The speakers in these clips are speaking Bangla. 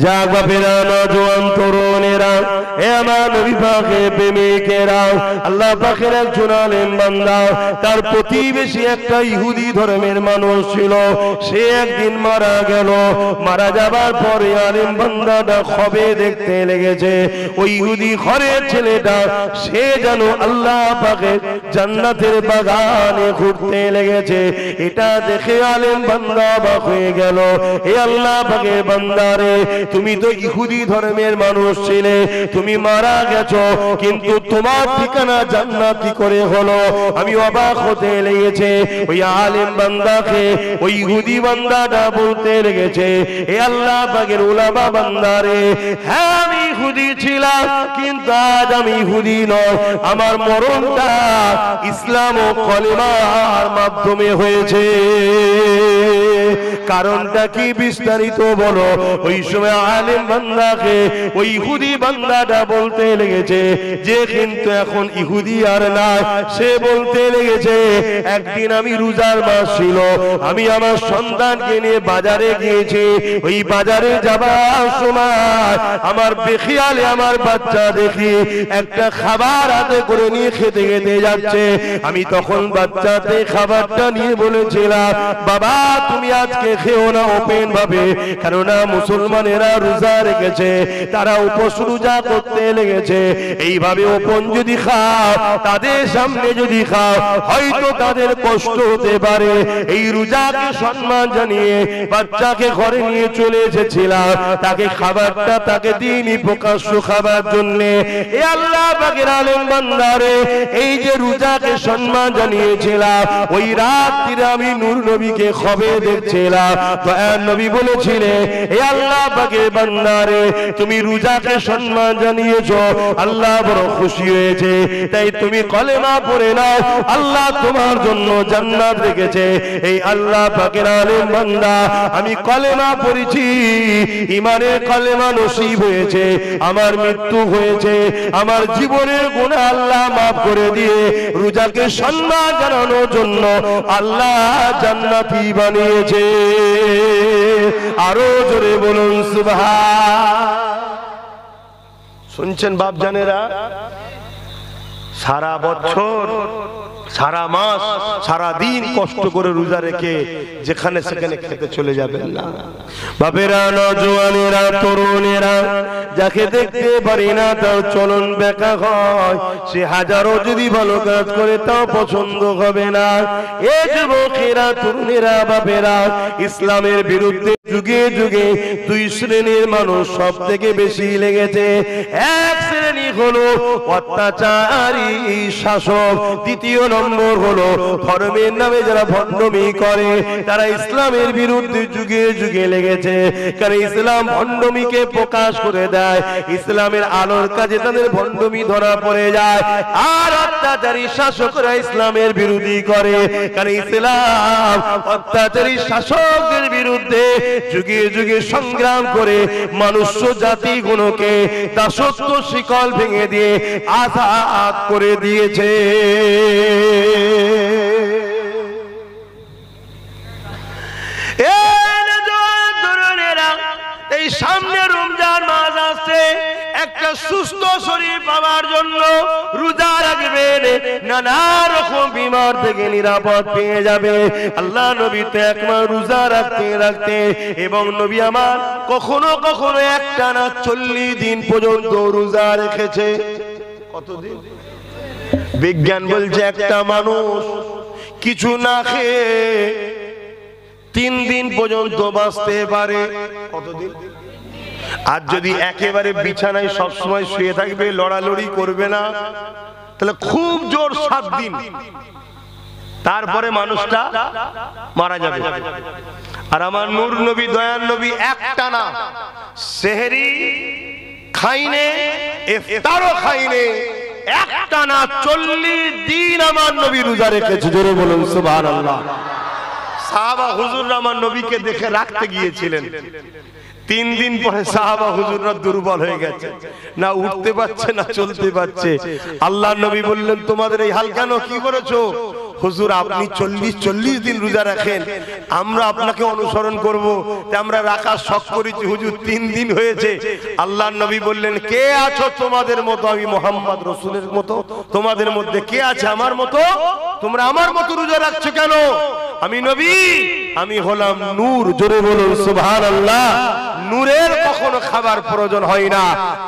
जाग बापेरा नौजवान तरुणेरा ए आमार नबी पाकेर प्रेमिकेरा आल्लाह पाकेर एकजन आलेम बान्दा तार प्रतिबेशी एकटा इहुदी धर्मेर मानुष छिलो से एकदिन मारा गेल मारा जाबार परे आलेम बान्दाटा खबे देखते लेगेछे ओई इहुदी घरेर छेलेटा से जेन आल्लाह पाकेर जान्नातेर बागाने घुरते लेगेछे एटा देखे आलेम बान्दा अबाक हये गेल ए आल्लाह पाकेर बान्दारे তুমি তো ইহুদি ধর্মের মানুষ ছিলে তুমি মারা গেছো কিন্তু তোমার ঠিকানা জান্নাত কি করে হলো আমি অবাক হতে লেগেছে ওই আলেম বান্দাকে ওই ইহুদি বান্দাটা বলতে লেগেছে হে আল্লাহ পাকের উলামা বান্দারে হ্যাঁ আমি ইহুদি ছিলাম কিন্তু আজ আমি ইহুদি নয় আমার মরণটা ইসলাম ও কলেমার মাধ্যমে হয়েছে কারণটা কি বিস্তারিত বলো ওই সময় আলেম বান্দাকে ওই ইহুদি বান্দাটা বলতে লেগেছে যে কিন্তু এখন ইহুদি আর না সে বলতে লেগেছে একদিন আমি রোজার মাস ছিল আমি আমার সন্তানকে নিয়ে বাজারে গিয়েছি ওই বাজারে যাবার সময় আমার বেখিয়ালে আমার বাচ্চা দেখি একটা খাবার হাতে করে নিয়ে খেতে খেতে যাচ্ছে আমি তখন বাচ্চাতে খাবারটা নিয়ে বলেছিলাম বাবা তুমি আজকে খেও না ওপেন ভাবে কারণ মুসলমানেরা রোজা রেখেছে তারা উপোস রোজা করতে লেগেছে এইভাবে ওপেন যদি খাও তাদের সামনে যদি খাও হয়তো তাদের কষ্ট হতে পারে এই রোজাকে সম্মান জানিয়ে বাচ্চাকে ঘরে নিয়ে চলে এসেছিলাম তাকে খাবারটা তাকে দিইনি প্রকাশ্য খাবার জন্য এ আল্লাহ পাকের আলেম বান্দারে এই যে রোজাকে সম্মান জানিয়েছিলাম ওই রাত্রিরে আমি নূর নবীকে খবে দেখছিলাম তো নবী বলেছিলেন হে আল্লাহ পাকের বান্দারে তুমি রোজাকে সম্মান জানিয়েছো আল্লাহ বড় খুশি হয়েছে তাই তুমি কলেমা পড়ে নাও আল্লাহ তোমার জন্য জান্নাত রেখেছে এই আল্লাহ পাকের আলেম বান্দা আমি কলেমা পড়েছি ঈমানের কলেমা নসিব হয়েছে আমার মৃত্যু হয়েছে আমার জীবনের গুনাহ আল্লাহ maaf করে দিয়ে রোজাকে সম্মান জানানোর জন্য আল্লাহ জান্নাতি বানিয়েছে আরো জোরে বলুন সুবহান শুনছেন বাপ জানেরা সারা বছর সারা মাস সারা দিন কষ্ট করে রোজা রেখে যেখানে সেখানে খেতে চলে যাবেন না বাপেরা নওজওয়ানেরা তরুণেরা যাকে দেখতে পারি না তার চলন বেকা হয় সে হাজারো যদি ভালো কাজ করে তাও পছন্দ হবে না এই যুবকেরা তরুণেরা বাপেরা ইসলামের বিরুদ্ধে যুগে যুগে দুই শ্রেণীর মানুষ সবথেকে বেশি লেগেছে এক শ্রেণী হলো অত্যাচারী শাসক দ্বিতীয় নম্বর হলো ধর্মের নামে যারা ভণ্ডামি করে তারা ইসলামের বিরুদ্ধে যুগে যুগে লেগেছে কারণ ইসলাম ভণ্ডামিকে প্রকাশ করে দেয় ইসলামের আলোর কাজে তাদের ভণ্ডামি ধরা পড়ে যায় আর অত্যাচারী শাসকরা ইসলামের বিরোধী করে কারণ ইসলাম অত্যাচারী শাসকদের বিরুদ্ধে যুগে যুগে সংগ্রাম করে মনুষ্য জাতিগুলোকে দাসত্ব শিকল ভেঙে দিয়ে আজাদ করে দিয়েছে এই সামনে রমজান মাস আসছে একটা সুস্থ শরীর পাওয়ার জন্য রোজা রাখবেন নানা রকম বিমার থেকে নিরাপদ পেয়ে যাবে আল্লাহ নবী তো এক মাস রোজা রাখতে রাখতে এবং নবী আমার কখনো কখনো একটানা 40 দিন পর্যন্ত রোজা রেখেছে কতদিন বিজ্ঞান বলছে একটা মানুষ কিছু না খেয়ে 3 দিন পর্যন্ত বাঁচতে পারে কতদিন আর যদি একেবারে বিছানায় সব সময় শুয়ে থাকবে লড়ালড়ি করবে না তাহলে খুব জোর 7 দিন তারপরে মানুষটা মারা যাবে আর আমার নূর নবী দয়ার নবী একটানা সেহরি খাইনে ইফতারও খাইনে একটানা 40 দিন আমার নবী রোজা রেখেছে জোরে বলুন সুবহানাল্লাহ সাহাবা হুজুররা আমার নবীকে দেখে রাখতে গিয়েছিলেন 3 দিন পরে সাহাবা হুজুররা দুর্বল হয়ে গেছে না উঠতে পারছে না চলতে পারছে আল্লাহর নবী বললেন তোমাদের এই হাল কেন কি করেছো হুজুর আপনি 40 দিন রোজা রাখেন, আমরা আপনাকে অনুসরণ করব। আমরা রাখার শখ করেছি হুজুর 3 দিন হয়েছে। আল্লাহর নবী বললেন, কে আছো তোমাদের মতো? আমি মুহাম্মদ রাসূলের মতো। তোমাদের মধ্যে কে আছে আমার মতো? তোমরা আমার মতো রোজা রাখছো কেন? আমি নবী, আমি হলাম নূর। জোরে বলুন সুবহানাল্লাহ। নূরের কখনো খাবার প্রয়োজন হয় না।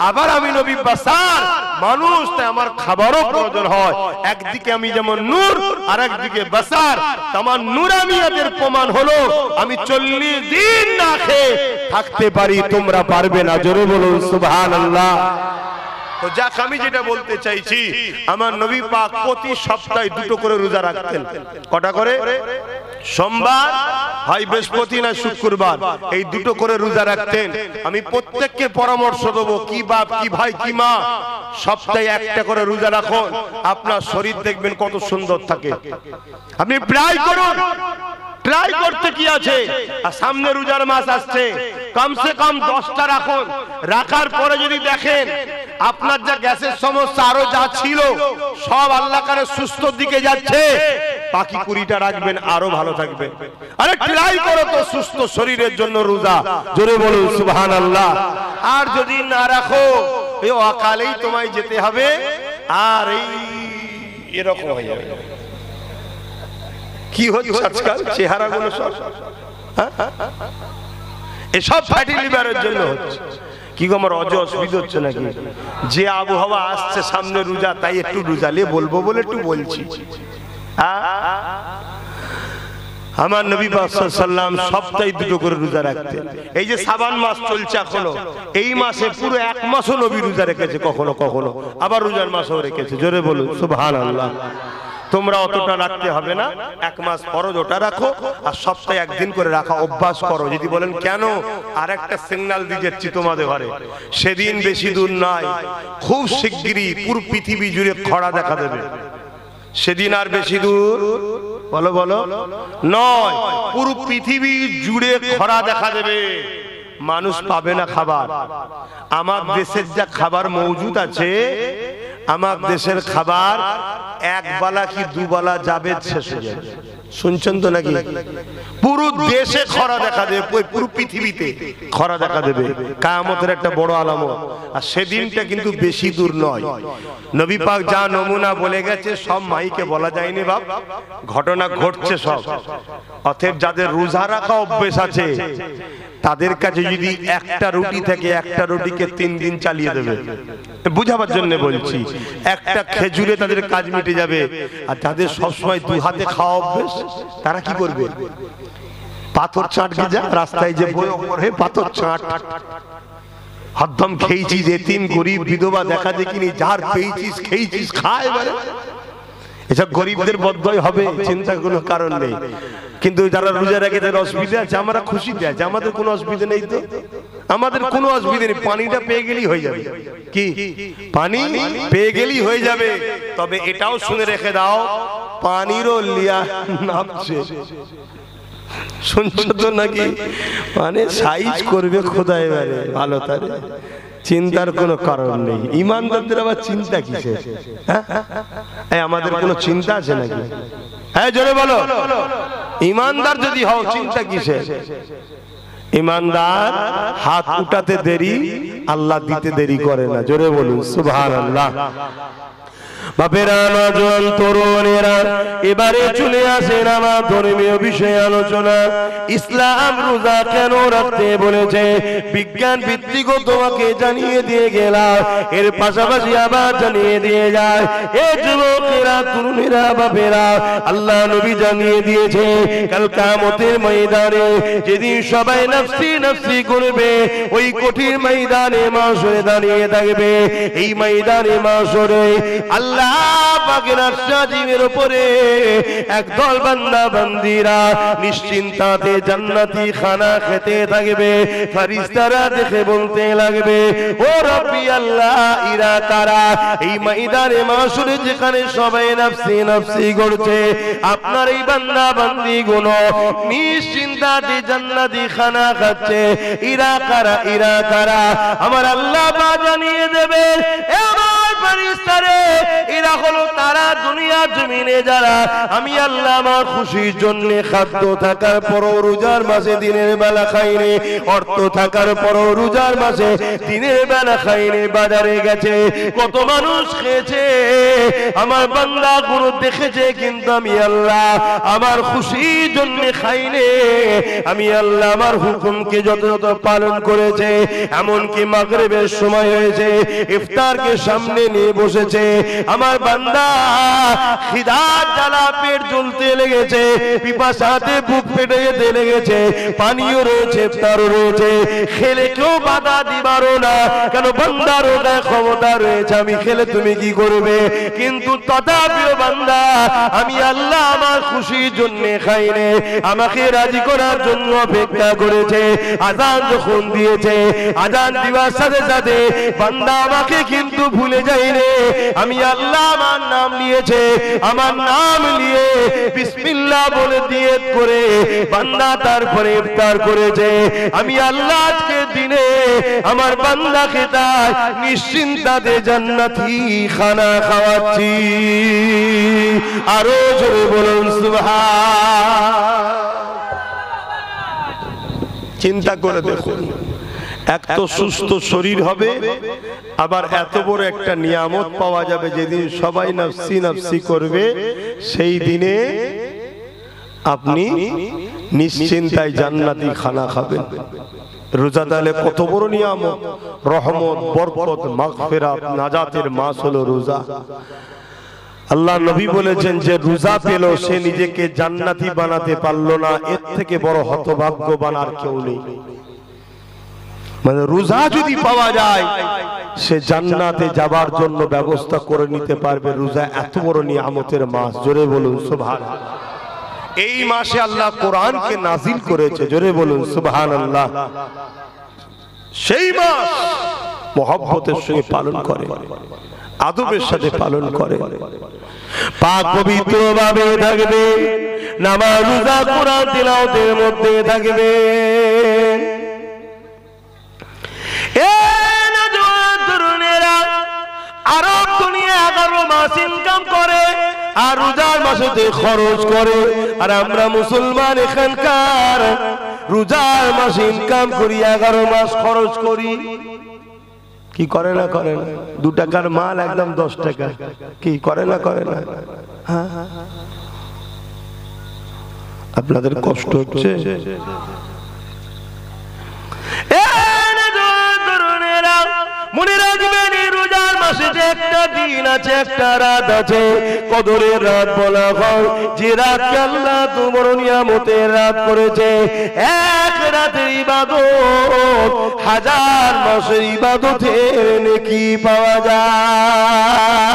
আবার আমি নবী বাসার মানুষ, তাই আমার খাবারও প্রয়োজন হয়। একদিকে আমি যেমন নূর, আর একদিকে বাসার। আমার নূরানিয়াতের প্রমাণ হলো আমি 40 দিন না খেয়ে থাকতে পারি, তোমরা পারবে না। জোরে বলুন সুবহানাল্লাহ। তো যাক, আমি যেটা বলতে চাইছি, আমার নবী পাক প্রতি সপ্তাহে 2টো করে রোজা রাখতেন। কটা করে? সোমবার, হয় বৃহস্পতি না শুক্রবার, এই 2টো করে রোজা রাখতেন। আমি প্রত্যেককে পরামর্শ দেবো, কি বাপ, কি ভাই, কি মা, সপ্তাহে 1টা করে রোজা রাখুন। আপনার শরীর দেখবেন কত সুন্দর থাকে। আপনি ট্রাই করুন। ট্রাই করতে কি আছে? আর সামনে রোজার মাস আসছে, কমসে কম 10টা রাখুন। রাখার পরে যদি দেখেন আপনার যা গ্যাসের সমস্যা আরো যা ছিল সব আল্লাহ করে সুস্থ দিকে যাচ্ছে, বাকি 20টা রাখবেন, আরো ভালো থাকবে। আরে ট্রাই করো তো সুস্থ শরীরের জন্য রোজা। জোরে বলুন সুবহানাল্লাহ। আর যদি না রাখো, এই অকালেই তোমায় যেতে হবে। আর এরকম হয়ে যাবে। কি হচ্ছে আজকাল চেহারাগুলো সব, এসব ফ্যাটি লিভারের জন্য হচ্ছে। কি গো, আমার অসুবিধা হচ্ছে নাকি? যে আবহাওয়া আসছে সামনে রোজা, তাই একটু রোজালে বলবো বলে একটু বলছি। আমার নবী পাক সাল্লাল্লাহু আলাইহি ওয়াসাল্লাম সপ্তাহে 2টো করে রোজা রাখতেন। এই যে শাবান মাস চলছে এখনো, এই মাসে পুরো 1 মাসও নবী রোজা রেখেছে, কখনো কখনো আবার রোজার মাসও রেখেছে। জোরে বলুন সুবহানাল্লাহ। তোমরা অতটা রাখতে হবে না, 1 মাস ফরজ ওটা রাখো, আর সপ্তাহে 1 দিন করে রাখা অভ্যাস করো। যদি বলেন কেন, আর একটা সিগন্যাল দিয়ে যাচ্ছি তোমাদের ঘরে, সেদিন বেশি দূর নয়, খুব শিগগিরই পুরো পৃথিবী জুড়ে খরা দেখা দেবে। সেদিন আর বেশি দূর বলো বলো নয়, পুরো পৃথিবী জুড়ে খরা দেখা দেবে। মানুষ পাবে না খাবার। আমার দেশের যা খাবার মজুদ আছে, আমার দেশের খাবার 1 বেলা কি 2 বেলা যাবে, শেষ হয়ে যাবে। শুনছেন তো নাকি? পুরো দেশে খরা দেখা দেবে, পুরো পৃথিবীতে খরা দেখা দেবে। কিয়ামতের একটা বড় আলামত। আর সেদিনটা কিন্তু বেশি দূর নয়। নবী পাক যা নমুনা বলে গেছে সব মাইকে বলা যায়নি বাপ, ঘটনা ঘটছে সব। অতএব যাদের রোজা রাখা অভ্যেস আছে, তাদের কাছে যদি একটা রুটি থেকে, একটা রুটিকে 3 দিন চালিয়ে দেবে। বুঝাবার জন্য বলছি, একটা খেজুরে তাদের কাজ মিটে যাবে। আর যাদের সবসময় 2 হাতে খাওয়া অভ্যেস, তারা কি করবে? পাথর চাটকে যা রাস্তায় যে বই ওপরে পাথর চাট, হদ্দম খেয়েছিস, এতিম গরিব বিধবা দেখা দেখিনি, যার পেয়েছিস খেয়েছিস খায়। এবারে এসব গরিবদের বদয় হবে, চিন্তা কোনো কারণ নেই। কিন্তু যারা রোজা রাখে তাদের অসুবিধা আছে, আমরা খুশিতে আছি, আমাদের কোনো অসুবিধা নেই। তো আমাদের কোনো অসুবিধা নেই, পানিটা পেয়ে গেলেই হয়ে যাবে। কি পানি পেয়ে গেলেই হয়ে যাবে। তবে এটাও শুনে রেখে দাও, পানিরও লিয়া নামছে। শুনছো তো নাকি? মানে সাইজ করবে খোদা, এবারে ভালো তারে চিন্তার কোনো কারণ নেই। ইমানদারদের আবার চিন্তা কিসে? আমাদের কোনো চিন্তা আছে নাকি? হ্যাঁ জোরে বলো, ইমানদার যদি হও চিন্তা কিসে? ইমানদার হাত উঠাতে দেরি, আল্লাহ দিতে দেরি করে না। জোরে বলুন সুবহানাল্লাহ। বাপেরা, নওজোয়ান তরুণেরা, এবারে চলে আসেন আমার ধর্মীয় বিষয়ে আলোচনা। ইসলাম রোজা কেন রাখতে বলেছে বিজ্ঞান ভিত্তিক তোমাকে জানিয়ে দিয়ে গেলাম, এর পাশাপাশি আবার জানিয়ে দিয়ে যায়। এ যুবকেরা, তরুণেরা, বাপেরা, আল্লাহ নবী জানিয়ে দিয়েছে কাল কিয়ামতের ময়দানে যেদিন সবাই নফসি নফসি করবে, ওই কঠিন ময়দানে মাশরে দাঁড়িয়ে থাকবে। এই ময়দানে মাশরে আল্লাহ পাকের আরশের উপরে একদল বান্দা বান্দীরা নিশ্চিন্তাতে জান্নাতি খানা খেতে থাকবে। ফেরেশতারা দেখে বলতে লাগবে, ও রব্বি আল্লাহ, ইরা কারা? এই ময়দানে মাশরে যেখানে সবাই নফসি নফসি করছে, আপনার এই বান্দা বান্দীগুলো নিশ্চিন্তাতে জান্নাতি খানা খাচ্ছে। ইরা কারা? ইরা কারা? আমার আল্লাহ জানিয়ে দেবে, ফারিস্তারে এরা হলো তারা দুনিয়া জমিনে যারা আমি আল্লাহ আমার খুশির জন্য খাদ্য থাকার পরও রোজার মাসে দিনের বেলা খাইনি, অর্থ থাকার পরও রোজার মাসে দিনের বেলা খাইনি, বাজারে গেছে কত মানুষ খেয়েছে আমার বান্দা গুলো দেখেছে, কিন্তু আমি আল্লাহ আমার খুশির জন্য খাইনি। আমি আল্লাহ আমার হুকুমকে যথাযথ পালন করেছে। এমনকি মাগরিবের সময় হয়েছে, ইফতারকে সামনে নিয়ে বসেছে, আমার বান্দা খিদার জ্বালা পেট জ্বলতে লেগেছে, পিপাসাতে বুক ফেটে যেতে লেগেছে, পানিও রয়েছে, ইফতারও রয়েছে, খেলে কেউ বাধা দিবারও না, কেন বান্দারও গায়ে ক্ষমতা রয়েছে, আমি খেলে তুমি কি করবে? কিন্তু তথাপিও বান্দা আমি আল্লাহ আমার খুশির জন্য খাইনি, আমাকে রাজি করার জন্য অপেক্ষা করেছে। আযান যখন দিয়েছে, আযান দিবার সাথে সাথে বান্দা আমাকে কিন্তু ভুলে যায়নি, আমি আল্লাহ আমার নাম নিয়েছে, আমার নাম নিয়ে বিসমিল্লাহ বলে নিয়ত করে বান্দা তারপরে ইফতার করেছে। আমি আল্লাহ আজকে দিনে আমার বান্দাকে তাই নিশ্চিন্তাতে জান্নাতি খানা খাওয়াচ্ছি। আরো জোরে বলুন সুবহান। চিন্তা করে দেখুন, এক তো সুস্থ শরীর হবে, আবার এত বড় একটা নিয়ামত পাওয়া যাবে যেদিন সবাই নফসি নফসি করবে, সেই দিনে আপনি নিশ্চিন্তায় জান্নাতি খানা খাবেন। রোজা তাহলে কত বড় নিয়ামত, রহমত, বরকত, মাগফিরাত, নাজাতের মাস হলো রোজা। আল্লাহ নবী বলেছেন যে রোজা পেল সে নিজেকে জান্নাতি বানাতে পারলো না, এর থেকে বড় হতভাগ্যবান আর কেউ নেই। মানে রোজা যদি পাওয়া যায় সে জান্নাতে যাবার জন্য ব্যবস্থা করে নিতে পারবে। রোজা এত বড় নিয়ামতের মাস, জোরে বলুন সুবহানাল্লাহ। এই মাসে আল্লাহ কোরআনকে নাজিল করেছে, জোরে বলুন সুবহানাল্লাহ। সেই মাস মহব্বতের সঙ্গে পালন করে, আদবের সাথে পালন করে, পাক পবিত্র ভাবে থাকবে, নামাজ রোজা কোরআন তিলাওয়াতের মধ্যে থাকবে। আরব দুনিয়া 11 মাস ইনকাম করে আর রোজার মাসে খরচ করে, আর আমরা মুসলমান এখানকার রোজার মাসে ইনকাম করি, 11 মাস খরচ করি। কি করে না করে না? 2 টাকার মাল একদম 10 টাকা, কি করে না করে না? আপনাদের কষ্ট হচ্ছে? মনে রাখবেন এই রোজার মাসে যে একটা দিন আছে, একটা রাত আছে, কদরের রাত বলা হয়, যে রাতকে আল্লাহ তোমার নিয়ামতের রাত করেছে। এক রাতের ইবাদত 1000 মাসের ইবাদতের নেকি পাওয়া যায়।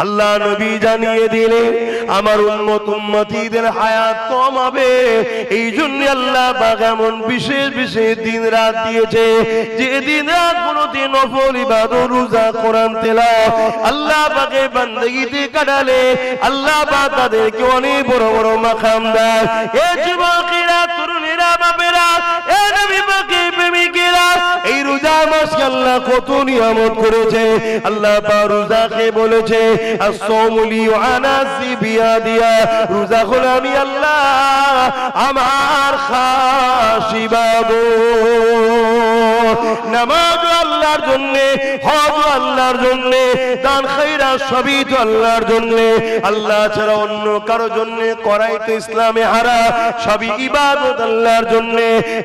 আল্লাহ নবী জানিয়ে দিলেন আমার উম্মত উম্মতিদের হায়াত কম হবে, এই জন্য আল্লাহ পাক এমন বিশেষ বিশেষ দিন রাত দিয়েছে, যে দিন রাত গুলোতে নফল ইবাদত, রোজা, কোরআন তেলাওয়াত আল্লাহ পাকের বান্দেগিতে কাটালে আল্লাহ পাক তাদেরকে অনেক বড় বড় মাকাম দেয়। এ যুবকেরা, তরুণেরা, বাপেরা, এ নবী পাকের প্রেমিকেরা, এই রোজা মাসকে আল্লাহ কত নিয়ামত করেছে। আল্লাহ পাক রোজাকে বলেছে as-sawmu li yu'anasi biyadiya, রোজা হলো আমি আল্লাহ আমার খাস ইবাদত। নামাজ আল্লাহর জন্য, হজ আল্লাহর জন্য, দান খায়রাত সবই তো আল্লাহর জন্য, আল্লাহ ছাড়া অন্য কারো জন্য করাই তো ইসলামে হারাম। সবই ইবাদত আল্লাহর জন্য,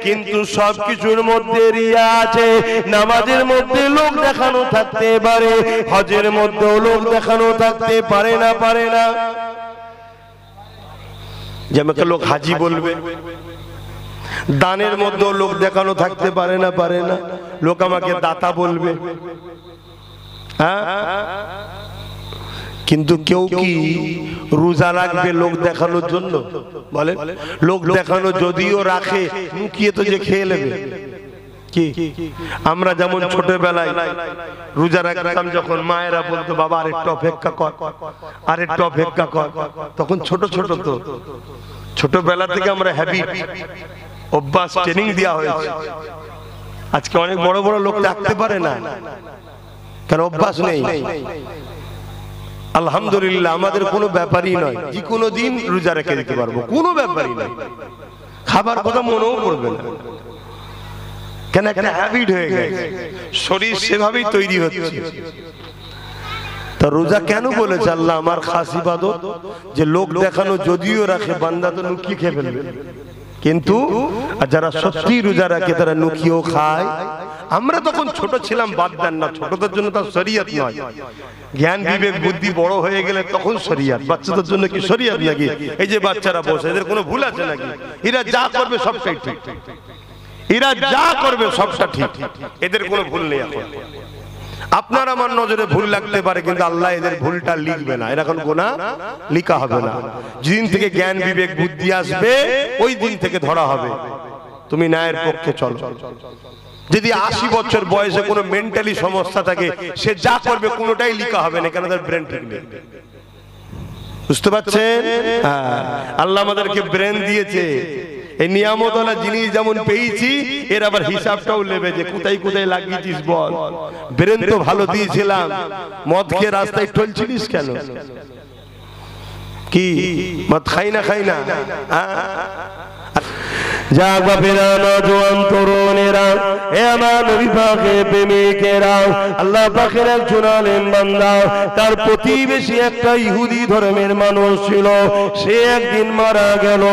কিন্তু সবকিছুর মধ্যে রিয়া আছে। নামাজের মধ্যে লোক দেখানো থাকতে পারে, হজের মধ্যেও লোক দেখানো থাকতে পারে না, পারে না। যেমন লোক হাজি বলবে, দানের মধ্যেও লোক দেখানো থাকতে পারে না, পারে না। লোক আমাকে দাতা বলবে, হ্যাঁ, কিন্তু কেউ কি রোজা রাখবে লোক দেখানোর জন্য? বলে লোক দেখানো যদিও রাখে, মুখিয়ে তো যে খেয়ে নেবে। কি আমরা যেমন ছোটবেলায় রোজা রাখতাম, যখন মায়েরা বলতো বাবা আরেকটু অপেক্ষা কর, আরেকটু অপেক্ষা কর, তখন ছোট ছোট তো ছোটবেলা থেকে আমরা হ্যাবিট, অভ্যাস, ট্রেনিং দেওয়া হয়েছে। আজকে অনেক বড় বড় লোক রাখতে পারে না, কেন? অভ্যাস নেই। আলহামদুলিল্লাহ, আমাদের কোনো ব্যাপারই নয়, যে কোনো দিন রোজা রেখে দিতে পারবো, কোনো ব্যাপারই নয়। খাবার কথা মনেও পড়বে না, কেন? একটা হ্যাবিট হয়ে গেছে, শরীর সেভাবেই তৈরি হচ্ছে। তা রোজা কেন বলেছে আল্লাহ? আমার খাস ইবাদত, যে লোক দেখানো যদিও রাখে, বান্দা তো লুকিয়ে খেয়ে ফেলবে। কিন্তু যারা সত্যি রোজা রাখে তারা লুকিয়েও খায়। আমরা তখন ছোট ছিলাম, বাদ দেন না, ছোটদের জন্য তার শরীয়ত নয়। জ্ঞান বিবেক বুদ্ধি বড় হয়ে গেলে তখন শরীয়ত। বাচ্চাদের জন্য কি শরীয়ত নাকি? এই যে বাচ্চারা বসে, এদের কোনো ভুল আছে নাকি? এরা যা করবে সবটাই ঠিক, এরা যা করবে সবটা ঠিক, এদের কোনো ভুল নেই। এখন আপনার আমার নজরে ভুল লাগতে পারে, কিন্তু আল্লাহ এদের ভুলটা লিখবে না, এরকম গুনাহ লিখা হবে না। যেদিন থেকে জ্ঞান বিবেক বুদ্ধি আসবে ওই দিন থেকে ধরা হবে, তুমি ন্যায়ের পক্ষে চলো। যদি 80 বছর বয়সে কোনো মেন্টালি সমস্যা থাকে, সে যা করবে কোনোটাই লিখা হবে না, কেন? তার ব্রেন ঠিক নেই। বুঝতে পারছেন? আল্লাহ আমাদেরকে ব্রেন দিয়েছে, এই নিয়ামতওয়ালা জিনিস যেমন পেয়েছি, এর আবার হিসাবটাও নেবে যে কোথায় কোথায় লাগিয়েছিস বল। ব্রেন তো ভালো দিয়েছিলাম, মদ খেয়ে রাস্তায় ঠলছিলিস কেন? কি মদ খাই না? জাগ বাপেরা, নওজোয়ান তরুণেরা, হে আমার নবী পাকের প্রেমিকেরা, আল্লাহ পাকের একজন আলেম বান্দা, তার প্রতিবেশী একটা ইহুদি ধর্মের মানুষ ছিল। সে একদিন মারা গেল।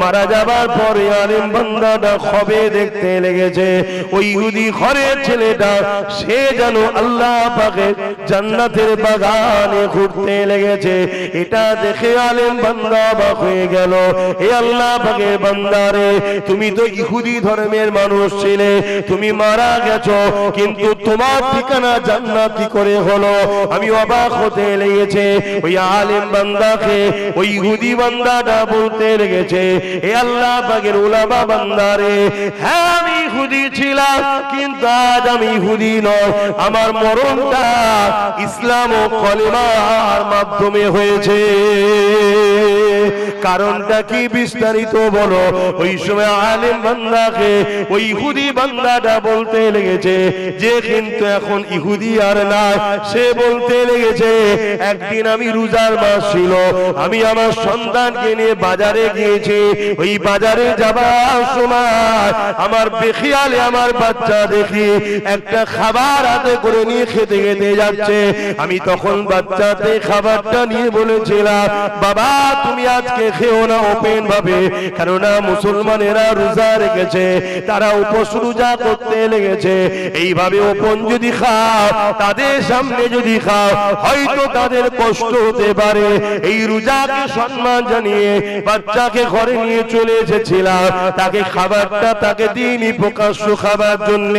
মারা যাবার পরে আলেম বান্দাটা খবে দেখতে লেগেছে। ওই ইহুদি ঘরের ছেলেটা সে যেন আল্লাহ পাকের জান্নাতের বাগানে ঘুরতে লেগেছে। এটা দেখে আলেম বান্দা অবাক হয়ে গেল। হে আল্লাহ পাকের বান্দারে, তুমি তো ইহুদি ধর্মের মানুষ ছিলে, তুমি মারা গেছো, কিন্তু তোমার ঠিকানা জান্নাত কি করে হলো? আমি অবাক হতে লেগেছে। ওই আলেম বান্দাকে ওই ইহুদি বান্দাটা বলতে লেগেছে, হে আল্লাহ পাকের উলামা বান্দারে, হ্যাঁ আমি ইহুদি ছিলাম, কিন্তু আজ আমি ইহুদি নয়, আমার মরণটা ইসলাম ও কলেমার মাধ্যমে হয়েছে। কারণটা কি বিস্তারিত বলো? ওই সময় আলেম বান্দাকে ওই ইহুদি বান্দাটা বলতে লেগেছে যে কিন্তু এখন ইহুদি আর নাই। সে বলতে লেগেছে, একদিন আমি রোজার মাস ছিল, আমি আমার সন্তানকে নিয়ে বাজারে গিয়েছি। ওই বাজারে যাবার সময় আমার বেখিয়ালে আমার বাচ্চা দেখি একটা খাবার হাতে করে নিয়ে খেতে খেতে যাচ্ছে। আমি তখন বাচ্চাতে খাবারটা নিয়ে বলেছিলাম, বাবা তুমি আজকে খেও না ওপেন ভাবে, কেননা মুসলমানেরা রোজা রেখেছে, তারা উপোস রোজা করতে লেগেছে। এইভাবে ওপেন যদি খাও, তাদের সামনে যদি খাও, হয়তো তাদের কষ্ট হতে পারে। এই রোজাকে সম্মান জানিয়ে বাচ্চাকে ঘরে নিয়ে চলে এসেছিলাম, তাকে খাবারটা তাকে দিইনি প্রকাশ্য খাবার জন্য।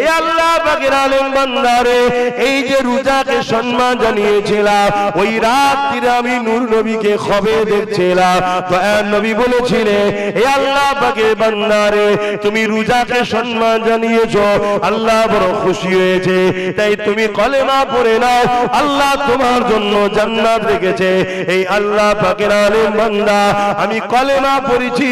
এ আল্লাহ পাকের আলেম বান্দারে, এই যে রোজাকে সম্মান জানিয়েছিলাম, ওই রাত্রিরে আমি নূর নবীকে খবে দেখছিলাম। দয়ার নবী বলেছিলেন, হে আল্লাহ পাকের বান্দারে, তুমি রোজাকে সম্মান জানিয়েছো, আল্লাহ বড় খুশি হয়েছে, তাই তুমি কলেমা পড়ে নাও, আল্লাহ তোমার জন্য জান্নাত রেখেছে। এই আল্লাহ পাকের আলেম বান্দা, আমি কলেমা পড়েছি,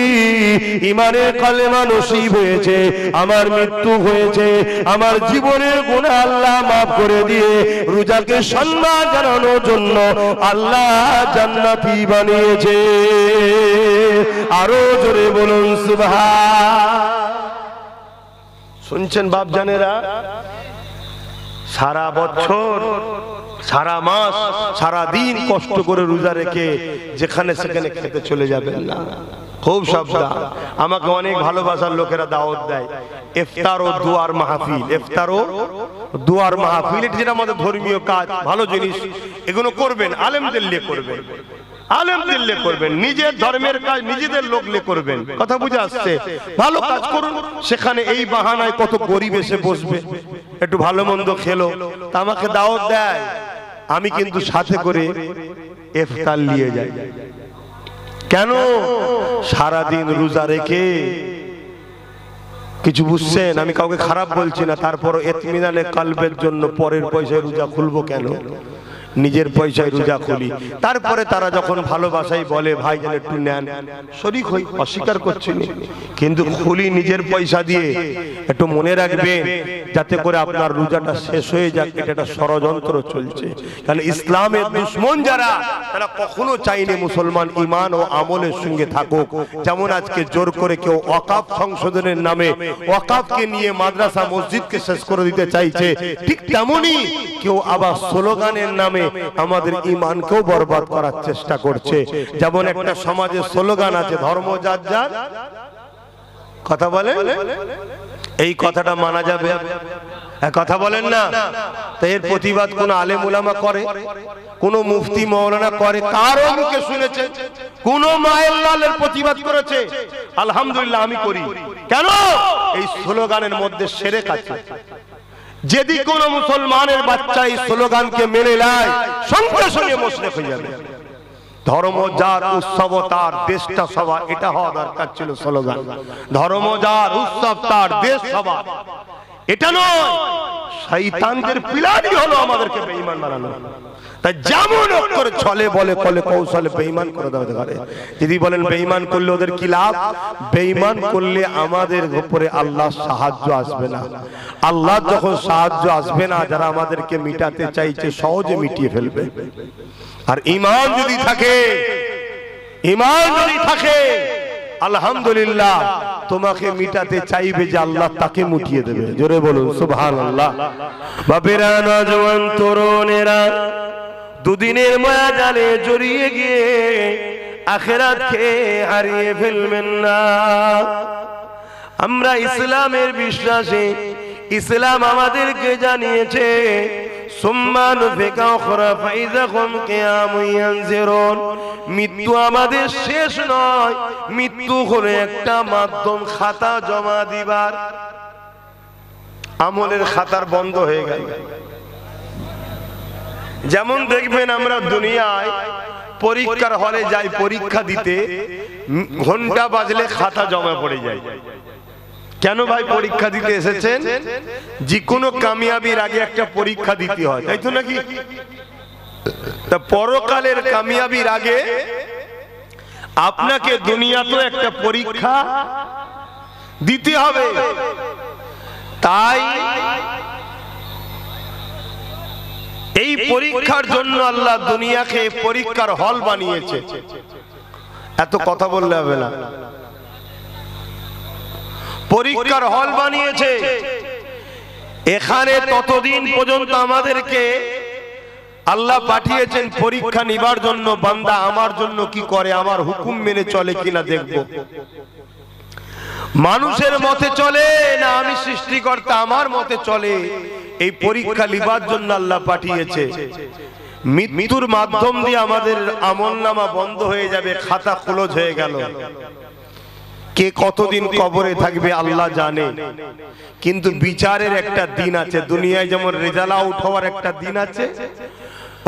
ইমানের কলেমা নসিব হয়েছে, আমার মৃত্যু হয়েছে, আমার জীবনের গুনাহ আল্লাহ মাফ করে দিয়ে রোজাকে সম্মান জানানোর জন্য আল্লাহ জান্নাতি বানিয়েছে। আরো জোরে বলুন সুবহান। শুনছেন বাপ জানেরা? সারা বছর, সারা মাস, সারা দিন কষ্ট করে রোজা রেখে যেখানে সেখানে খেতে চলে যাবেন না, খুব সাবধান। আমাকে অনেক ভালোবাসার লোকেরা দাওয়াত দেয় ইফতার ও দুয়ার মাহফিল। ইফতার ও দুয়ার মাহফিল, এটা যেটা আমাদের ধর্মীয় কাজ, ভালো জিনিস, এগুলো করবেন, আলেমদের লিয়ে করবেন, আলেমদের লিয়ে করবেন, নিজের ধর্মের কাজ নিজেদের লোক লিয়ে করবেন। কথা বুঝে আসছে? ভালো কাজ করুন। সেখানে এই বাহানায় কত গরিব এসে বসবে, একটু ভালো মন্দ খেলো, তা আমাকে দাওয়াত দেয়, আমি কিন্তু সাথে করে ইফতার নিয়ে যাই। কেন? সারাদিন রোজা রেখে কিছু বুঝছেন? আমি কাউকে খারাপ বলছি না, তারপর ইতমিনানে কলবের জন্য পরের পয়সায় রোজা খুলবো কেন? নিজের পয়সায় রোজা খুলি, তারপরে তারা যখন ভালোবাসাই বলে ভাই যেন একটু নেন, শরীক হই, অস্বীকার করছিল, কিন্তু খুলি নিজের পয়সা দিয়ে। একটু মনে রাখবেন যাতে করে আপনার রোজাটা শেষ হয়ে যাক, এটা একটা ষড়যন্ত্র চলছে। কারণ ইসলামের দুশমন যারা, তারা কখনো চাইনি মুসলমান ঈমান ও আমলের সঙ্গে থাকুক। যেমন আজকে জোর করে কেউ ওয়াকাফ সংশোধনের নামে ওয়াকাফকে নিয়ে মাদ্রাসা মসজিদকে শেষ করে দিতে চাইছে, ঠিক তেমনি কেউ আবার স্লোগানের নামে আমাদের ঈমানকেও বরবাদ করার চেষ্টা করছে। যেমন একটা সমাজে স্লোগান আছে, ধর্ম যার যার, কথা বলে, এই কথাটা মানা যাবে? কথা বলেন না। তো এর প্রতিবাদ কোন আলেম উলামা করে, কোন মুফতি মাওলানা করে? কারো মুখে শুনেছে কোন মায়ের লালের প্রতিবাদ করেছে? আলহামদুলিল্লাহ আমি করি। কেন? এই স্লোগানের মধ্যে শিরক আছে। যদি কোন মুসলমানের বাচ্চা এই স্লোগানকে মেনে নেয়, সঙ্গে সঙ্গে মুশরিক হয়ে যাবে। ধর্ম যার উৎসব তার দেশটা সবার, এটা হওয়া দরকার ছিল স্লোগান। ধর্ম যার উৎসব তার দেশ সবার, এটা নয়। শয়তানদের প্ল্যানই হলো আমাদেরকে বেঈমান বানানো। তাই যেমন করে ছলে বলে কলে কৌশলে বেঈমান করে দেওয়া পারে। যদি বলেন বেঈমান করলে ওদের কি লাভ? বেঈমান করলে আমাদের উপরে আল্লাহর সাহায্য আসবে না। আল্লাহ যখন সাহায্য আসবে না, যারা আমাদেরকে মিটাতে চাইছে সহজে মিটিয়ে ফেলবে। আর ঈমান যদি থাকে, ঈমান যদি থাকে, আলহামদুলিল্লাহ তোমাকে মিটাতে চাইবে যে আল্লাহ তাকে মুটিয়ে দেবে। জোরে বলুন সুবহানাল্লাহ। বাপেরা, নওজোয়ান তরুণেরা, দুদিনের মায়া জালে জড়িয়ে গিয়ে আখিরাতকে হারিয়ে ফেলবেন না। আমরা ইসলামের বিশ্বাসী, ইসলাম আমাদেরকে জানিয়েছে মৃত্যু আমাদের শেষ নয়, মৃত্যু হলো একটা মাধ্যম খাতা জমা দিবার। আমলের খাতার বন্ধ হয়ে গেল। যেমন দেখবেন আমরা দুনিয়ায় পরীক্ষার হলে যাই পরীক্ষা দিতে, ঘন্টা বাজলে খাতা জমা পড়ে যায়। কেন ভাই? পরীক্ষা দিতে এসেছেন, যে কোনো কামিয়াবির আগে একটা পরীক্ষা দিতে হয়, তাই তো নাকি? তা পরকালের কামিয়াবির আগে আপনাকে দুনিয়াতেও একটা পরীক্ষা দিতে হবে। তাই এই পরীক্ষার জন্য আল্লাহ দুনিয়াকে পরীক্ষার হল বানিয়েছে। এত কথা বললে হবে না। পরীক্ষার হল বানিয়েছে। এখানে ততদিন পর্যন্ত আমাদেরকে আল্লাহ পাঠিয়েছেন পরীক্ষা নিবার জন্য, বান্দা আমার জন্য কি করে, আমার হুকুম মেনে চলে কিনা দেখব। মানুষের মতে চলে না আমি সৃষ্টিকর্তা আমার মতে চলে, এই পরীক্ষা নিবার জন্য আল্লাহ পাঠিয়েছে। মৃত্যুর মাধ্যম দিয়ে আমাদের আমলনামা বন্ধ হয়ে যাবে, খাতা ক্লোজ হয়ে গেল। কে কতদিন কবরে থাকবে আল্লাহ জানে, কিন্তু বিচারের একটা দিন আছে। দুনিয়ায় যেমন রেজাল্ট আউট হওয়ার একটা দিন আছে,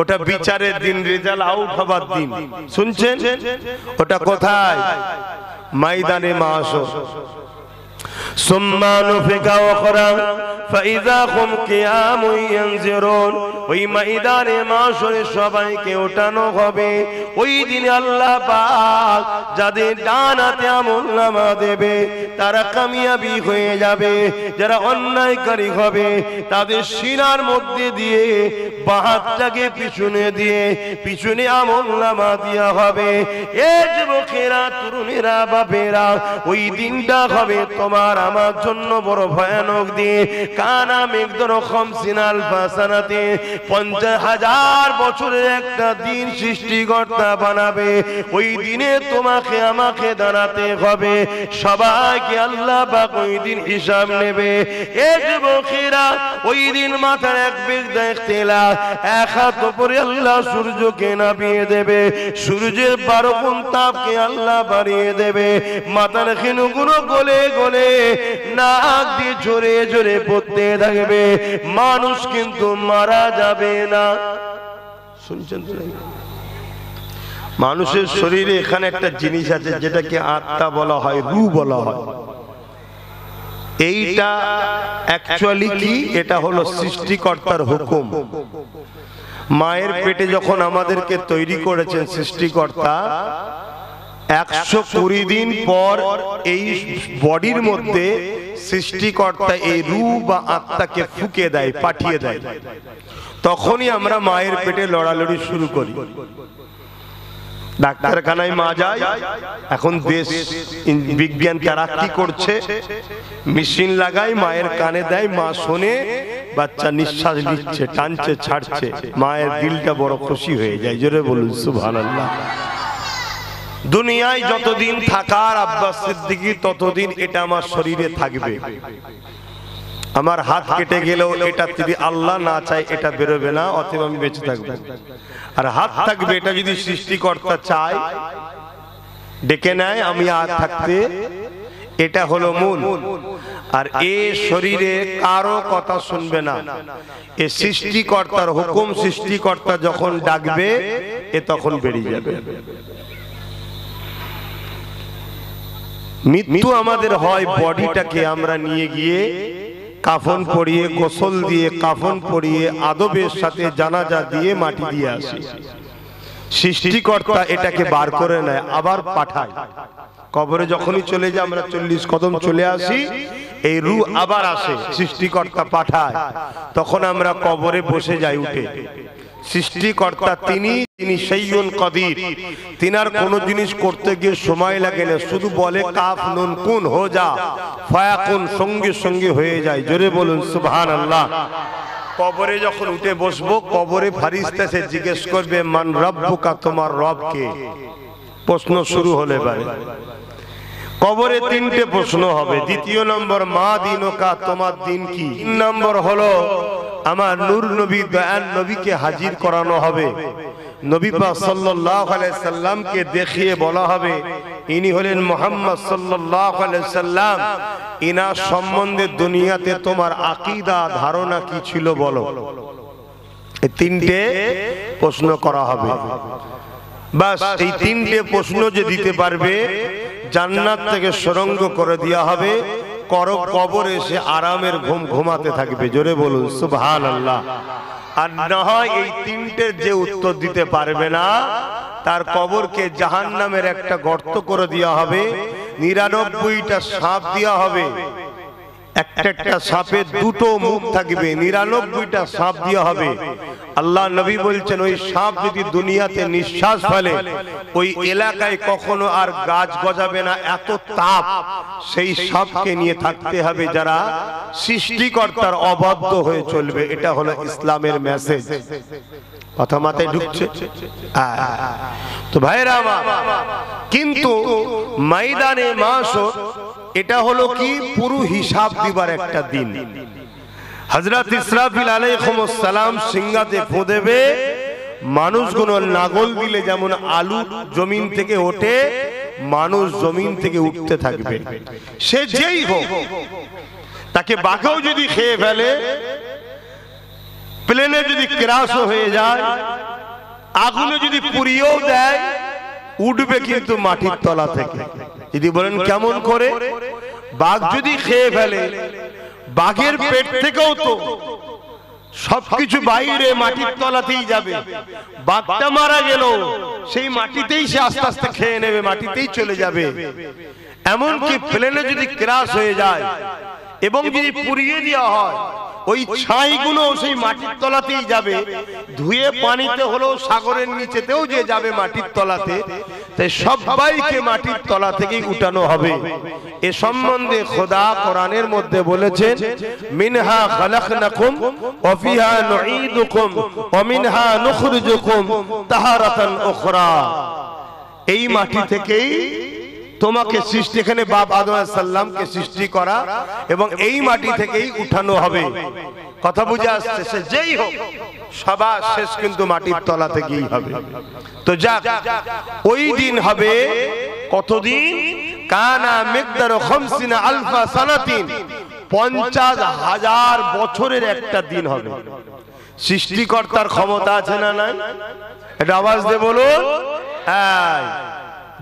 ওটা বিচারের দিন, রেজাল্ট আউট হবার দিন। শুনছেন? ওটা কোথায়? ময়দানে মাহশর। ওই ময়দানে মাহশরে সবাইকে ওঠানো হবে। ওই দিনে আল্লাহ পাক যাদের ডান হাতে আমলনামা দেবে তারা কামিয়াবি হয়ে যাবে, যারা অন্যায়কারী হবে তাদের সিনার মধ্যে দিয়ে বাঁ হাতটাকে পিছনে দিয়ে পিছনে আমলনামা দেওয়া হবে। এ যুবকেরা, তরুণেরা, বাপেরা, ওই দিনটা হবে তোমার আমার জন্য বড় ভয়ানক দিন। কানা মেঘদর খামসিনাল ফাসানাতে 50,000 বছরের একটা দিন সৃষ্টিকর্তা বানাবে। ওই দিনে তোমাকে আমাকে দাঁড়াতে হবে, সবাইকে আল্লাহ পাক ওই দিন হিসাব নেবে। এ যুবকেরা, ওই দিন মাথার এক বেগ দেখতে এক হাত উপরে আল্লাহ সূর্যকে নামিয়ে দেবে, সূর্যের 12 গুণ তাপকে আল্লাহ বাড়িয়ে দেবে। মাথার খিনুগুলো গলে গলে নাক দিয়ে জোরে জোরে পড়তে থাকবে। মানুষ কিন্তু মারা যাবে না। শুনছেন তো? মানুষের শরীরে এখানে একটা জিনিস আছে যেটাকে আত্মা বলা হয়, রূহ বলা হয়। এইটা অ্যাকচুয়ালি কি? এটা হলো সৃষ্টিকর্তার হুকুম। মায়ের পেটে যখন আমাদেরকে তৈরি করেছেন সৃষ্টিকর্তা, 120 দিন পর এই বডির মধ্যে সৃষ্টিকর্তা এই রূহ বা আত্মাকে ফুঁকে দেয়, পাঠিয়ে দেয়। তখনই আমরা মায়ের পেটে লড়ালড়ি শুরু করি। ডাক্তারখানায় মা যায়, এখন দেশ বিজ্ঞান তারাক্কি করছে, মেশিন লাগায়, মায়ের কানে দেয়, মা শোনে, বাচ্চা নিঃশ্বাস নিচ্ছে, টানছে, ছাড়ছে, মায়ের দিলটা বড় খুশি হয়ে যায়। জোরে বলুন সুবহানাল্লাহ। দুনিয়ায় যতদিন থাকার আব্বাস সিদ্দিকী ততদিন এটা আমার শরীরে থাকবে। আমার হাত কেটে গেলেও এটা যদি আল্লাহ না চায় এটা বেরোবে না, অতএব আমি বেঁচে থাকবো। আর হাত থাকবে, এটা যদি সৃষ্টিকর্তা চায় ডেকে নেয় আমি আর থাকতে, এটা হলো মূল। আর এ শরীরে কারো কথা শুনবে না, এ সৃষ্টিকর্তার হুকুম। সৃষ্টিকর্তা যখন ডাকবে এ তখন বেরিয়ে যাবে। মৃত্যু আমাদের হয় বডিটাকে আমরা নিয়ে গিয়ে কাফন পরিয়ে, গোসল দিয়ে, কাফন পরিয়ে, আদবের সাথে জানাজা দিয়ে মাটি দিয়ে আসি। সৃষ্টিকর্তা এটাকে বার করে নেয়, আবার পাঠায়। কবরে যখনই চলে যায়, আমরা 40 কদম চলে আসি, এই রূহ আবার আসে, সৃষ্টিকর্তা পাঠায়, তখন আমরা কবরে বসে যাই উঠে। সৃষ্টিকর্তা তিনি সাইয়্যুন কাদির, তিনার কোন জিনিস করতে গিয়ে সময় লাগে না, শুধু বলে কাফ নুন কুন হো যা, ফায়াকুন, সঙ্গে সঙ্গে হয়ে যায়। জোরে বলুন সুবহানাল্লাহ। কবরে যখন উঠে বসবো, কবরে ফারিস্তা এসে জিজ্ঞেস করবে মান রব্বুকা, তোমার রব কে? প্রশ্ন শুরু হলে পারে। কবরে 3টে প্রশ্ন হবে। দ্বিতীয় নম্বর মা দিনুকা, তোমার দিন কি? 3 নম্বর হলো আমার নূর নবী দয়াল নবীকে হাজির করানো হবে। নবী পাক সাল্লাল্লাহু আলাইহি সাল্লামকে দেখিয়ে বলা হবে ইনি হলেন মুহাম্মদ সাল্লাল্লাহু আলাইহি সাল্লাম, ইনার সম্বন্ধে দুনিয়াতে তোমার আকীদা ধারণা কি ছিল বলো। এই 3টে প্রশ্ন করা হবে। বাস এই 3টে প্রশ্ন যে দিতে পারবে, জান্নাত থেকে সুরঙ্গ করে দেওয়া হবে, কবরে এসে আরামের ঘুম ঘুমাতে থাকবে। জোরে বলুন সুবহানাল্লাহ। আর না হয় এই 3টের যে উত্তর দিতে পারবে না, তার কবরকে জাহান্নামের একটা গর্ত করে দেওয়া হবে, 99টা সাপ দেওয়া হবে। একটা সাপের 2টো মুখ থাকবে, 99টা সাপ দেওয়া হবে। আল্লাহ নবী বলছেন ওই সাপ যদি দুনিয়াতে নিঃশ্বাস ফেলে, ওই এলাকায় কখনো আর গাছ গজাবে না, এত তাপ। সেই সাপকে নিয়ে থাকতে হবে যারা সৃষ্টিকর্তার অবাধ্য হয়ে চলবে। এটা হলো ইসলামের মেসেজ। কথা মাথায় ঢুকছে? তো ভাইরা আমার, কিন্তু ময়দানে মাশর এটা হলো কি পুরো হিসাব দিবার একটা দিন। হযরত ইসরাফিল আলাইহিস সালাম সিংহাতে ফু দেবে, মানুষগুলো নাগল দিলে যেমন আলু জমিন থেকে ওঠে, মানুষ জমিন থেকে উঠতে থাকবে। সে যেই হোক, তাকে বাঘেও যদি খেয়ে ফেলে, প্লেনে যদি ক্র্যাশ হয়ে যায়, আগুনে যদি পুড়িয়েও দেয়, উঠবে কিন্তু মাটির তলা থেকে। যদি বলেন কেমন করে? বাঘ যদি খেয়ে ফেলে, বাঘের পেট থেকেও তো সবকিছু বাইরে মাটির তলাতেই যাবে। বাঘটা মারা গেল, সেই মাটিতেই সে আস্তে আস্তে খেয়ে নেবে, মাটিতেই চলে যাবে। এমনকি প্লেনে যদি ক্র্যাশ হয়ে যায় এবং যদি পুড়িয়ে দেওয়া হয়, ওই ছাইগুলো সেই মাটির তলাতেই যাবে। ধুয়ে পানিতে হলেও সাগরের নিচেতেও যে যাবে মাটির তলাতে, তাই সবাইকে মাটির তলা থেকেই উঠানো হবে। এ সম্বন্ধে খোদা কোরআনের মধ্যে বলেছেন মিনহা খালাকনাকুম ওয়া ফিহা নুঈদুকুম ওয়া মিনহা নুখরিজুকুম তাহারাতান উখরা। এই মাটি থেকেই তোমাকে সৃষ্টি, এখানে বাপ আদম আলাইহিস সালামকে সৃষ্টি করা এবং এই মাটি থেকেই উঠানো হবে। কথা বুঝে আসছে? সে যেই হোক, সবার শেষ কিন্তু মাটির তলা থেকেই হবে। তো যাক, ওই দিন হবে কতদিন? কানা মিকদারু 50 আলফা সানাতিন, 50,000 বছরের একটা দিন হবে। সৃষ্টিকর্তার ক্ষমতা আছে না নাই? এটা আওয়াজ দিয়ে বলুন।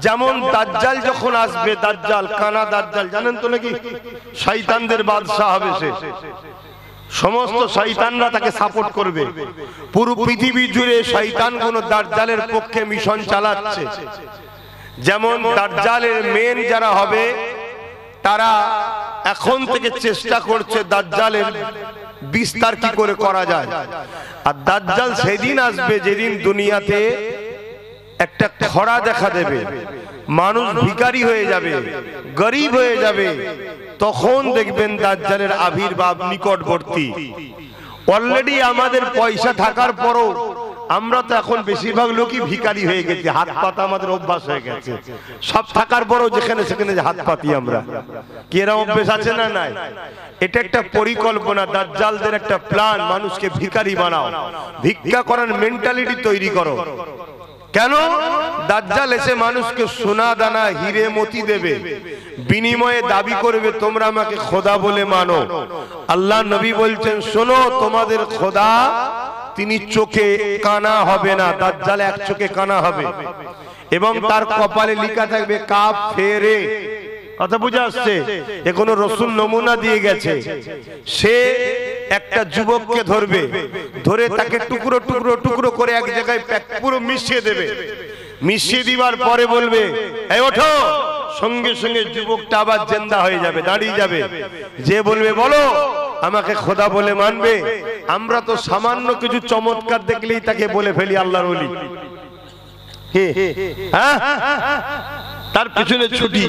যেমন দাজ্জাল যখন আসবে, দাজ্জাল কানা দাজ্জাল জানেন তো নাকি, শয়তানদের বাদশা হবে সে। সমস্ত শয়তানরা তাকে সাপোর্ট করবে। পুরো পৃথিবী জুড়ে শয়তানগুলো দাজ্জালের পক্ষে মিশন চালাচ্ছে। যেমন দাজ্জালের মেন যারা হবে তারা এখন থেকে চেষ্টা করছে দাজ্জালের বিস্তার কি করে করা যায়। আর দাজ্জাল সেদিন আসবে যেদিন দুনিয়াতে একটা খরা দেখা দেবে, মানুষ ভিখারি হয়ে যাবে, গরিব হয়ে যাবে, তখন দেখবেন দাজ্জালের আবির্ভাব নিকটবর্তী। অলরেডি আমাদের পয়সা থাকার পরও আমরা তো এখন বেশিরভাগ লোকই ভিখারি হয়ে গেছি, হাত পাতা আমাদের অভ্যাস হয়ে গেছে। সব থাকার পরও যেখানে সেখানে হাত পাতি আমরা, কি এরা অভ্যাস আছে না নাই? এটা একটা পরিকল্পনা, দাজ্জালদের একটা প্ল্যান, মানুষকে ভিখারি বানাও, ভিক্ষা করার মেন্টালিটি তৈরি করো। কেন? দাজ্জাল এসে মানুষকে সোনা দানা হিরে মতি দেবে, বিনিময়ে দাবি করবে তোমরা আমাকে খোদা বলে মানো। আল্লাহ নবী বলছেন শোনো, তোমাদের খোদা তিনি চোখে কানা হবে না, দাজ্জাল এক চোখে কানা হবে এবং তার কপালে লেখা থাকবে কাফেরে। কথা বুঝে আসছে? এ কোন রসুল নমুনা দিয়ে গেছে। সে একটা যুবককে ধরবে, ধরে তাকে টুকরো টুকরো টুকরো করে এক জায়গায় পুরো মিশিয়ে দেবে। মিশিয়ে দিবার পরে বলবে এই ওঠো, সঙ্গে সঙ্গে যুবকটা আবার জিন্দা হয়ে যাবে, দাঁড়িয়ে যাবে। যে বলবে বলো আমাকে খোদা বলে মানবে। আমরা তো সামান্য কিছু চমৎকার দেখলেই তাকে বলে ফেলি আল্লাহর ওলি, হ্যাঁ তার পিছনে ছুটি।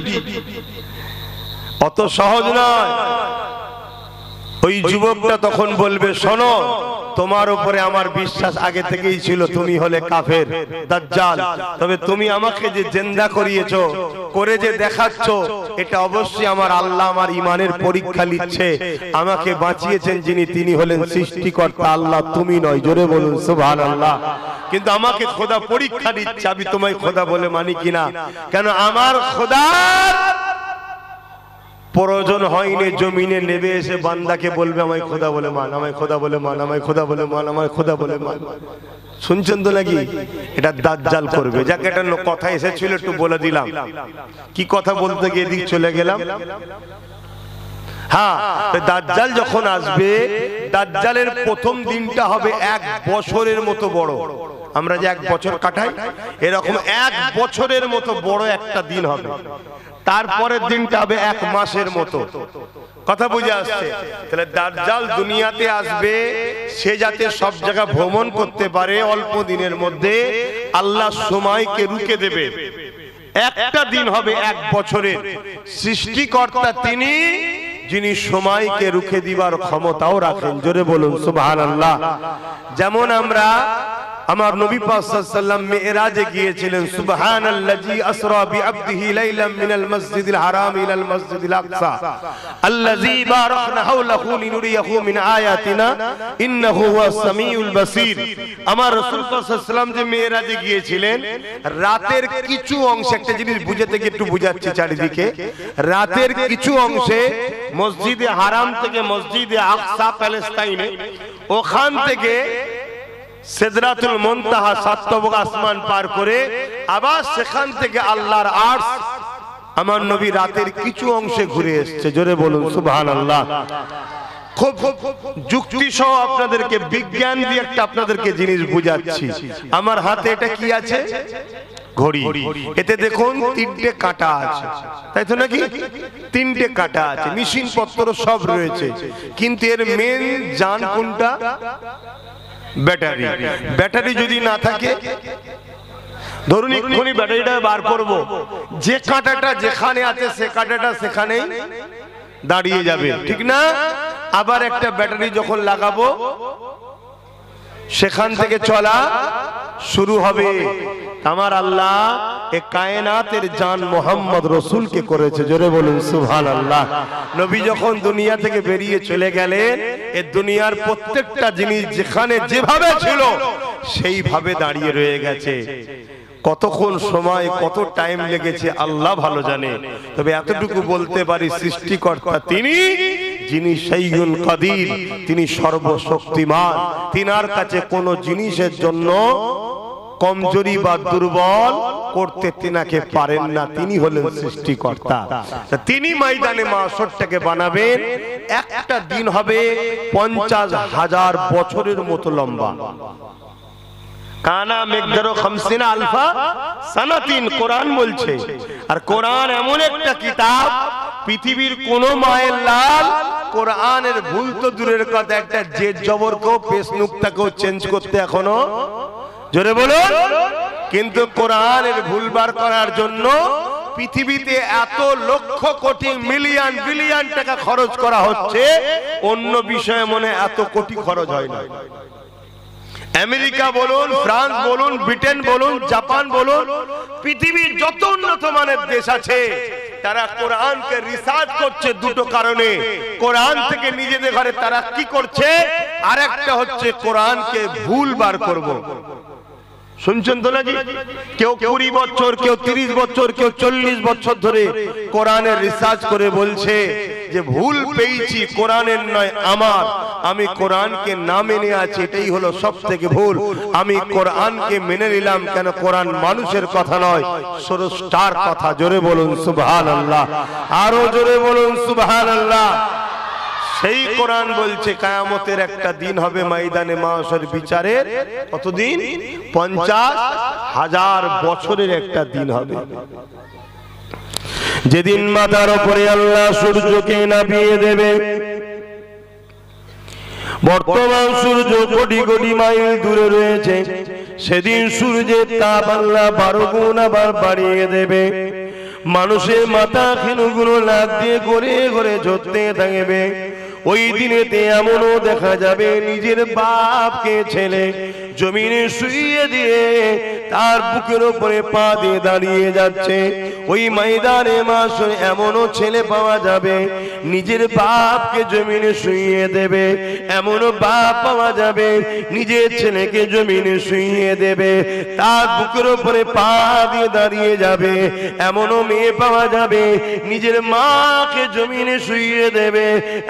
অত সহজ নয়। ওই যুবকটা তখন বলবে শোনো, তোমার উপরে আমার বিশ্বাস আগে থেকেই ছিল, তুমি হলে কাফের দাজ্জাল, তবে তুমি আমাকে যে জিন্দা করিয়েছো, করে যে দেখাচ্ছ, এটা অবশ্যই আমার আল্লাহ আমার ইমানের পরীক্ষা নিচ্ছে। আমাকে বাঁচিয়েছেন যিনি, তিনি হলেন সৃষ্টিকর্তা আল্লাহ, তুমি নয়। জোরে বলুন সুবহানাল্লাহ। কিন্তু আমাকে খোদা পরীক্ষা দিচ্ছে, আমি তোমায় খোদা বলে মানি কিনা। কেন? আমার খোদার প্রয়োজন হয়নি জমিনে নেমে এসে বান্দাকে বলবে আমায় খোদা বলে মান, আমায় খোদা বলে মান, আমায় খোদা বলে মান, আমায় খোদা বলে মান। শুনছেন তো নাকি? এটা দাজ্জাল করবে। যাকে একটা কথা এসেছিল একটু বলে দিলাম। কি কথা বলতে গিয়ে এদিক চলে গেলাম। হ্যাঁ, দাজ্জাল যখন আসবে, দাজ্জালের প্রথম দিনটা হবে 1 বছরের মতো বড়। আমরা যে 1 বছর কাটাই, এরকম 1 বছরের মতো বড় একটা দিন হবে। তারপরের দিনটা হবে 1 মাসের মতো। কথা বুঝে আসছে? তাহলে দাজ্জাল দুনিয়াতে আসবে, সে যাতে সব জায়গা ভ্রমণ করতে পারে অল্প দিনের মধ্যে, আল্লাহ সময়কে রুকে দেবে। একটা দিন হবে 1 বছরের। সৃষ্টিকর্তা তিনি, যিনি সময়কে রুখে দিবার ক্ষমতাও রাখেন। জোরে বলুন সুবহানাল্লাহ। যেমন আমরা আমার নবী পাক সাল্লাল্লাহু আলাইহি ওয়াসাল্লাম মিরাজে গিয়েছিলেন, সুবহানাল্লাযী আসরা বিআবদিহি লাইলাম মিনাল মাসজিদিল হারাম ইলাল মাসজিদিল আকসা আল্লাযী বারাকনা হাওলাহু লিনুরিয়াহু মিন আয়াতিনা ইন্নাহু হুয়াস সামিউল বাসীর। আমার রাসূল সাল্লাল্লাহু আলাইহি ওয়াসাল্লাম যে মিরাজে গিয়েছিলেন, রাতের কিছু অংশে, একটা জিনিস বুঝাতে গিয়ে একটু বুঝাচ্ছি চারিদিকে, রাতের কিছু অংশে মসজিদে হারাম থেকে মসজিদে আকসা প্যালেস্তাইনে, ওখান থেকে সিদরাতুল মুনতাহা 7 তবক আসমান পার করে আবার সেখান থেকে আল্লাহর আরশ, আমার নবী রাতের কিছু অংশে ঘুরে এসেছে। জোরে বলুন সুবহানাল্লাহ। খুব যুক্তি সহ আপনাদেরকে, বিজ্ঞান দিয়ে একটা আপনাদেরকে জিনিস বুঝাচ্ছি। আমার হাতে এটা কি আছে? ঘড়ি। এতে দেখুন 3টে কাঁটা আছে, তাই তো নাকি? 3টে কাঁটা আছে, মেশিন পত্র সব রয়েছে, কিন্তু এর মেন জান কোনটা? ব্যাটারি। ব্যাটারি যদি না থাকে, ধরুন এক্ষুনি ব্যাটারিটা বার করব, যে কাঁটাটা যেখানে আছে সে কাঁটাটা সেখানেই দাঁড়িয়ে যাবে, ঠিক না? আবার একটা ব্যাটারি যখন লাগাবো, সেখান থেকে চলা শুরু হবে। আমার আল্লাহ এ কায়নাতের জান মোহাম্মদ রসুলকে করেছে। জোরে বলুন সুবহানাল্লাহ। নবী যখন দুনিয়া থেকে বেরিয়ে চলে গেলেন, এ দুনিয়ার প্রত্যেকটা জিনিস যেখানে যেভাবে ছিল সেইভাবে দাঁড়িয়ে রয়ে গেছে। কতক্ষণ সময়, কত টাইম লেগেছে আল্লাহ ভালো জানে। তবে এতটুকু বলতে পারি, সৃষ্টিকর্তা তিনি, যিনি শাইউল কাদির, তিনি সর্বশক্তিমান। তিনার কাছে কোনো জিনিসের জন্য কমজোরি বা দুর্বল করতে তিনাকে পারেন না, তিনি হলেন সৃষ্টিকর্তা। তিনি ময়দানে মাশরটাকে বানাবেন, একটা দিন হবে 50,000 বছরের মতো লম্বা। কানা মিকদারু 50 আলফা সানাতিন, কোরআন বলছে। আর কোরআন এমন একটা কিতাব, পৃথিবীর কোন মায়ের লাল কোরআনের ভুল তো দূরের কথা, একটা জেদ জবরকেও পেশ নুক্তাকেও চেঞ্জ করতে এখনো, জোরে বলুন, কিন্তু কোরআনের ভুল বার করার জন্য পৃথিবীতে এত লক্ষ কোটি মিলিয়ন বিলিয়ন টাকা খরচ করা হচ্ছে, অন্য বিষয়ে মনে এত কোটি খরচ হয় না। আমেরিকা বলুন, ফ্রান্স বলুন, ব্রিটেন বলুন, জাপান বলুন, পৃথিবীর যত উন্নত মানের দেশ আছে, তারা কোরআনকে রিসার্চ করছে দুটো কারণে। কোরআন থেকে নিজেদের ঘরে তারা কি করছে, আর একটা হচ্ছে কোরআনকে ভুল বার করব। শুনছেন তো নাকি? কেউ 20 বছর, কেউ 30 বছর, কেউ 40 বছর ধরে কোরআনের রিসার্চ করে বলছে যে ভুল পেয়েছি, কোরআনের নয় আমার, আমি কোরআনকে না মেনে আছি, এটাই হলো সব থেকে ভুল। আমি কোরআনকে মেনে নিলাম, কেন কোরআন মানুষের কথা নয়, স্রষ্টার কথা। জোরে বলুন সুবহানাল্লাহ, আরো জোরে বলুন সুবহানাল্লাহ। সেই কোরআন বলছে কিয়ামতের একটা দিন হবে ময়দানে মাশর বিচারের, কতদিন? 50,000 বছরের একটা দিন হবে, যেদিন মাথার উপরে আল্লাহ সূর্যকে নামিয়ে দেবে। বর্তমান সূর্য কোটি কোটি মাইল দূরে রয়েছে, সেদিন সূর্যের তাপ আল্লাহ 12 গুণ আবার বাড়িয়ে দেবে। মানুষের মাথা খেনুগুলো লাগ দিয়ে ঘুরে ঘুরে ঝরতে থাকবে। ওই দিনেতে এমনও দেখা যাবে নিজের বাপকে ছেলে জমিনে শুইয়ে দিয়ে তার বুকের উপরে পা দিয়ে দাঁড়িয়ে যাচ্ছে। ওই ময়দানে মাশর এমনও ছেলে পাওয়া যাবে নিজের বাপকে জমিনে শুইয়ে দেবে, এমনও বাপ পাওয়া যাবে নিজের ছেলেকে জমিনে শুইয়ে দেবে, তার বুকের উপরে পা দিয়ে দাঁড়িয়ে যাবে। এমনও মেয়ে পাওয়া যাবে নিজের মাকে জমিনে শুইয়ে দেবে,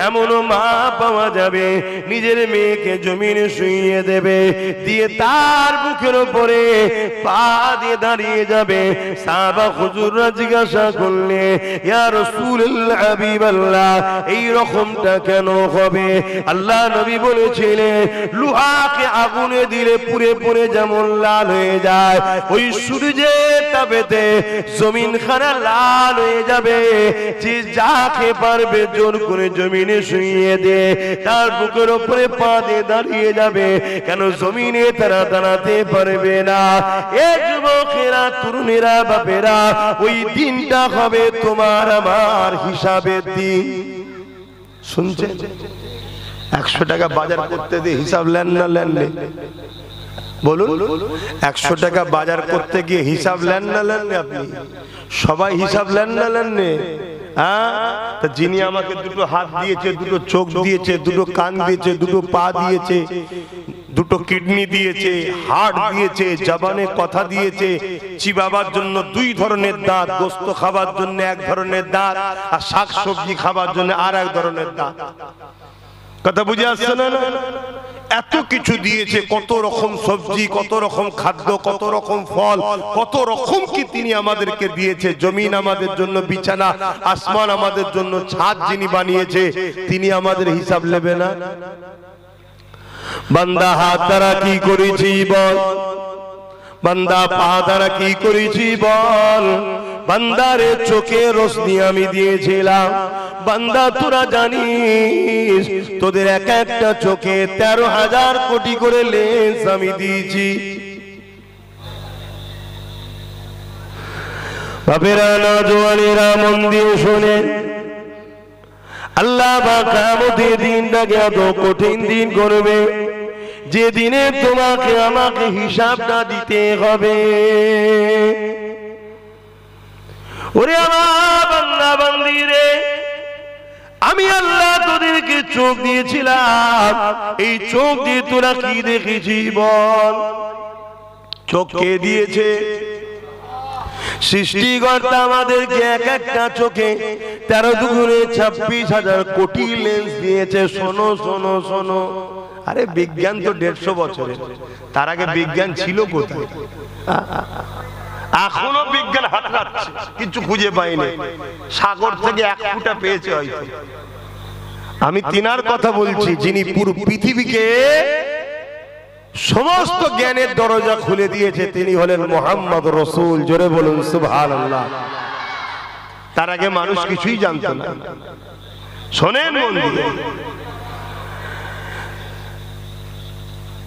এমনও মা পাওয়া যাবে নিজের মেয়েকে জমিনে শুইয়ে দেবে, দিয়ে তার বুকের উপরে পা দিয়ে দাঁড়িয়ে যাবে। সাহাবা হুজুররা জিজ্ঞাসা করলে, ইয়া রাসূলুল্লাহ হাবিবাল্লাহ, এই রকমটা কেন হবে? আল্লাহ নবী বলেছিলেন, লোহাকে আগুনে দিলে পুড়ে পুড়ে যেমন লাল হয়ে যায়, ওই সূর্যের তাপেতে জমিন খানা লাল হয়ে যাবে। যে যাকে পারবে জোর করে জমিনে শুইয়ে দে, তার বুকের উপরে পা দিয়ে দাঁড়িয়ে যাবে, কেন জমিনে তারা দাঁড়াতে পারবে না। এ যুবকেরা, তরুণেরা, বাপেরা, ওই দিনটা হবে তোমার আমার হিসাবের দিন। শুনছেন? 100 টাকা বাজার করতে দিয়ে হিসাব নেন না নেন? বলুন, 100 টাকা বাজার করতে গিয়ে হিসাব নেন না নেন? আপনি সবাই হিসাব নেন না নেন? তা যিনি আমাকে দুটো হাত দিয়েছে, দুটো চোখ দিয়েছে, দুটো কান দিয়েছে, দুটো পা দিয়েছে, দুটো কিডনি দিয়েছে, হার্ট দিয়েছে, জবানে কথা দিয়েছে, চিবাবার জন্য 2 ধরনের দাঁত, গোস্ত খাবার জন্য 1 ধরনের দাঁত, আর শাক সবজি খাবার জন্য আর 1 ধরনের দাঁত। কথা বুঝে আসছে না? এত কিছু দিয়েছে, কত রকম সবজি, কত রকম খাদ্য, কত রকম ফল, কত রকম কি তিনি আমাদেরকে দিয়েছে। জমিন আমাদের জন্য বিছানা, আসমান আমাদের জন্য ছাদ যিনি বানিয়েছে, তিনি আমাদের হিসাব নেবে না? বান্দা হাত দ্বারা কি করেছি বল, বান্দা পা দ্বারা কি করেছি বল, বান্দারে চোখে রোশনি আমি দিয়েছিলাম। বান্দা তোরা জানিস তোদের এক একটা চোখে 13,000 কোটি করে লেন্স আমি দিয়েছি। বাপেরা, নওজওয়ানেরা, মন দিয়ে শোনেন, আল্লাহ পাক কিয়ামতের দিনটাকে এত কঠিন দিন করবে, যে দিনে তোমাকে আমাকে হিসাবটা দিতে হবে। ওরে আমার বান্দা বান্দি রে, আমি আল্লাহ তোদেরকে চোখ দিয়েছিলাম, এই চোখ দিয়ে তোরা কি দেখেছি বল? চোখ কে দিয়েছে? সৃষ্টিকর্তা আমাদেরকে এক একটা চোখে 13 দুগুণে 26,000 কোটি লেন্স দিয়েছে। শোনো শোনো শোনো, আরে বিজ্ঞান তো 150 বছরের, তার আগে বিজ্ঞান ছিল কোথায়? এখনো বিজ্ঞান হাতড়াচ্ছে, কিছু খুঁজে পায়নি। সাগর থেকে 1 ফুটা পেয়েছে হয়তো। আমি তিনার কথা বলছি, যিনি পুরো পৃথিবীকে সমস্ত জ্ঞানের দরজা খুলে দিয়েছে, তিনি হলেন মুহাম্মদ রাসূল। জোরে বলুন সুবহানাল্লাহ। তার আগে মানুষ কিছুই জানতো না। শোনেন মন দিয়ে,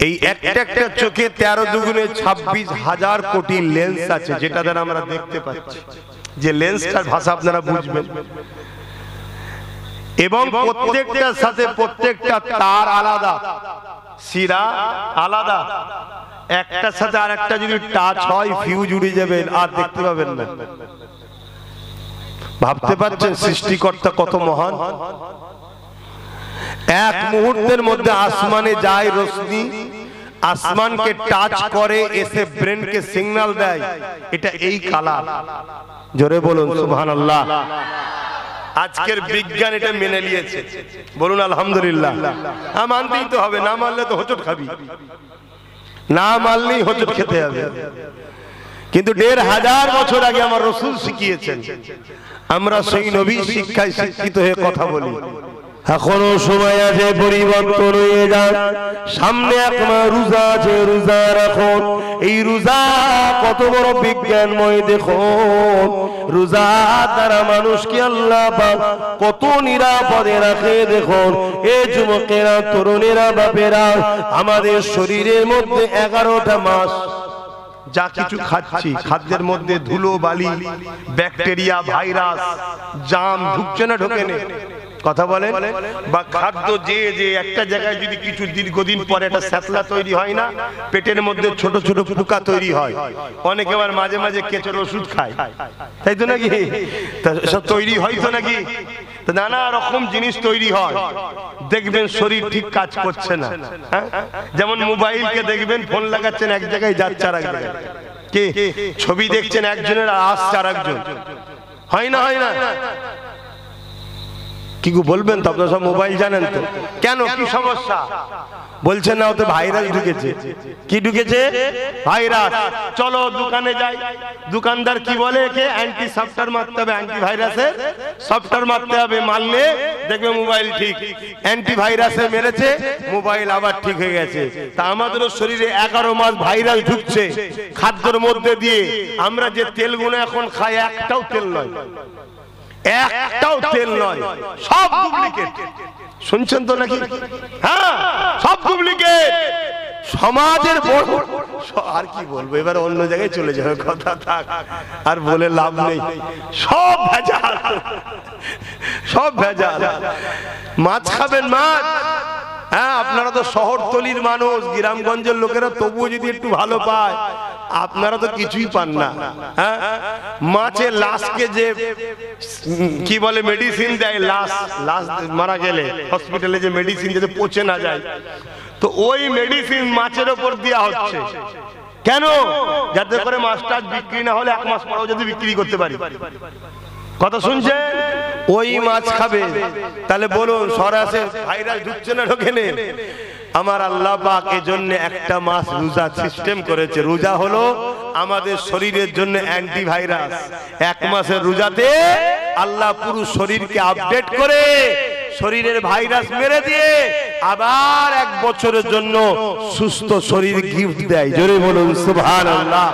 এই একটা একটা চোখে 13 দুগুণে 26,000 কোটি লেন্স আছে, যেটা দ্বারা আমরা দেখতে পাচ্ছি। যে লেন্সটার ভাষা আপনারা বুঝবেন, এবং প্রত্যেকটার সাথে প্রত্যেকটা তার আলাদা, শিরা আলাদা। একটার সাথে আরেকটা যদি টাচ হয়, ফিউজ উড়ে যাবে, আর দেখতে পাবেন না। ভাবতে পারছেন সৃষ্টিকর্তা কত মহান? এক মুহূর্তের মধ্যে আসমানে যায় রশ্মি, আসমানকে টাচ করে, এসে ব্রেনকে সিগন্যাল দেয়, এটা এই কালার। জোরে বলুন সুবহানাল্লাহ। আজকের বিজ্ঞান এটা মেনে নিয়েছে, বলুন আলহামদুলিল্লাহ। মানতেই তো হবে, না মানলে তো হোঁচট খাবি, না মানলেই হোঁচট খেতে হবে। কিন্তু 1500 বছর আগে আমার রাসূল শিখিয়েছেন, আমরা সেই নবীর শিক্ষায় শিক্ষিত হয়ে কথা বলি। এখনো সময় আছে, পরিবর্তন হয়ে যান। সামনে 1 মাস রোজা আছে, রোজা রাখুন। এই রোজা কত বড় বিজ্ঞানময় দেখুন। রোজা দ্বারা মানুষকে আল্লাহ পাক কত নিরাপদে রাখে দেখুন। এই যুবকেরা, তরুণেরা, বাপেরা, আমাদের শরীরের মধ্যে 11টা মাস যা কিছু খাচ্ছি, খাদ্যের মধ্যে ধুলো বালি, ব্যাকটেরিয়া, ভাইরাস, জাম ঢুকছে না, ঢোকে না? কথা বলেন। বা খাদ্য যে যে একটা জায়গায় যদি কিছু দীর্ঘদিন পরে একটা শ্যাতলা তৈরি হয় না, পেটের মধ্যে ছোট ছোট পোকা তৈরি হয়। অনেকে আবার মাঝে মাঝে কেঁচোর ওষুধ খায়, তাই তো নাকি? সব তৈরি হয় তো নাকি? নানা রকম জিনিস তৈরি হয়, দেখবেন শরীর ঠিক কাজ করছে না। যেমন মোবাইলকে দেখবেন, ফোন লাগাচ্ছেন এক জায়গায়, যাচ্ছে আর এক জায়গায়। কি ছবি দেখছেন একজনের, আর আসছে আর একজন। হয় না? হয় না? কি বলবেন তো? আপনারা সব মোবাইল জানেন তো। কেন, কি সমস্যা? বলছেন না ওতে ভাইরাস ঢুকেছে। কি ঢুকেছে? ভাইরাস। চলো দোকানে যাই, দোকানদার কি বলে, একে অ্যান্টি সফটওয়্যার মারতে হবে, অ্যান্টি ভাইরাসের সফটওয়্যার মারতে হবে, মারলে দেখবে মোবাইল ঠিক। অ্যান্টি ভাইরাসে মেরেছে, মোবাইল আবার ঠিক হয়ে গেছে। তা আমাদেরও শরীরে 11 মাস ভাইরাস ঢুকছে খাদ্যের মধ্যে দিয়ে। আমরা যে তেলগুলো এখন খাই, একটাও তেল নয়, একটাও তেল নয়, সব ডুপ্লিকেট। শুনছেন তো নাকি? হ্যাঁ, সব ডুপ্লিকেট। সমাজের বড়, আর কি বলবো, এবার অন্য জায়গায় চলে যাবে, কথা থাক, আর বলে লাভ নেই। সব ভেজাল, সব ভেজাল। মাছ খাবেন, মাছ। হ্যাঁ, আপনারা তো শহরতলির মানুষ, গ্রামগঞ্জের লোকেরা তবুও যদি একটু ভালো পায়, আপনারা তো কিছুই পান না। হ্যাঁ, মাছের লাশকে যে কি বলে মেডিসিন দেয়, লাশ মারা গেলে হসপিটালে যে মেডিসিন যাতে পচে না যায়, তো ওই মেডিসিন মাছের ওপর দেওয়া হচ্ছে। কেন? যাতে করে মাছটা বিক্রি না হলে 1 মাস পরেও যদি বিক্রি করতে পারি। কথা শুনছে? ওই মাছ খাবে, তাহলে বলুন সরাসরি ভাইরাস ঢুকছে না, ঢোকে না? আমার আল্লাহ পাক এজন্য একটা মাস রোজা সিস্টেম করেছে। রোজা হলো আমাদের শরীরের জন্য অ্যান্টিভাইরাস। 1 মাসের রোজাতে আল্লাহ পুরো শরীরকে আপডেট করে, শরীরের ভাইরাস মেরে দিয়ে আবার 1 বছরের জন্য সুস্থ শরীর গিফট দেয়। জোরে বলুন সুবহানাল্লাহ।